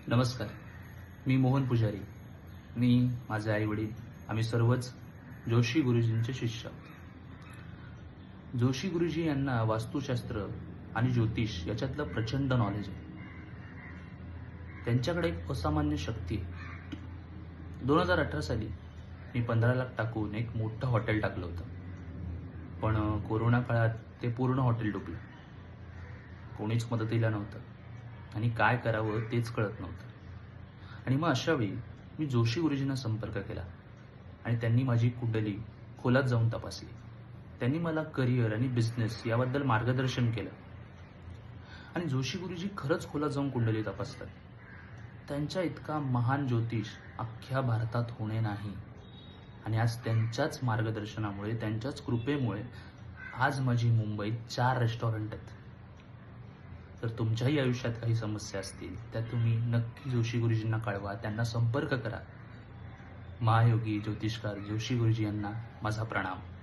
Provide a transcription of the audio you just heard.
नमस्कार. मी मोहन पुजारी. मी, माझे आई-वडील आम्ही सर्वच जोशी गुरुजींचे शिष्य आहोत. जोशी गुरुजी यांना वास्तुशास्त्र आणि ज्योतिष याच्यातलं प्रचंड नॉलेज आहे. त्यांच्याकडे एक असामान्य शक्ती आहे. 2018 साली मी 15 लाख टाकून एक मोठं हॉटेल टाकलं होतं. पण कोरोना काळात ते पूर्ण हॉटेल डुबलं. कोणीच मदतीला नव्हतं आणि काय करावं तेच कळत नव्हतं. आणि मग अशावेळी मी जोशी गुरुजींना संपर्क केला आणि त्यांनी माझी कुंडली खोलात जाऊन तपासली. त्यांनी मला करिअर आणि बिझनेस याबद्दल मार्गदर्शन केलं. आणि जोशी गुरुजी खरंच खोलात जाऊन कुंडली तपासतात. त्यांच्या इतका महान ज्योतिष अख्ख्या भारतात होणे नाही. आणि आज त्यांच्याच मार्गदर्शनामुळे, त्यांच्याच कृपेमुळे आज माझी मुंबईत 4 रेस्टॉरंट आहेत. तर तुमच्याही आयुष्यात काही समस्या असतील त्या तुम्ही नक्की जोशी गुरुजींना कळवा, त्यांना संपर्क करा. महायोगी ज्योतिषकार जोशी गुरुजी यांना माझा प्रणाम.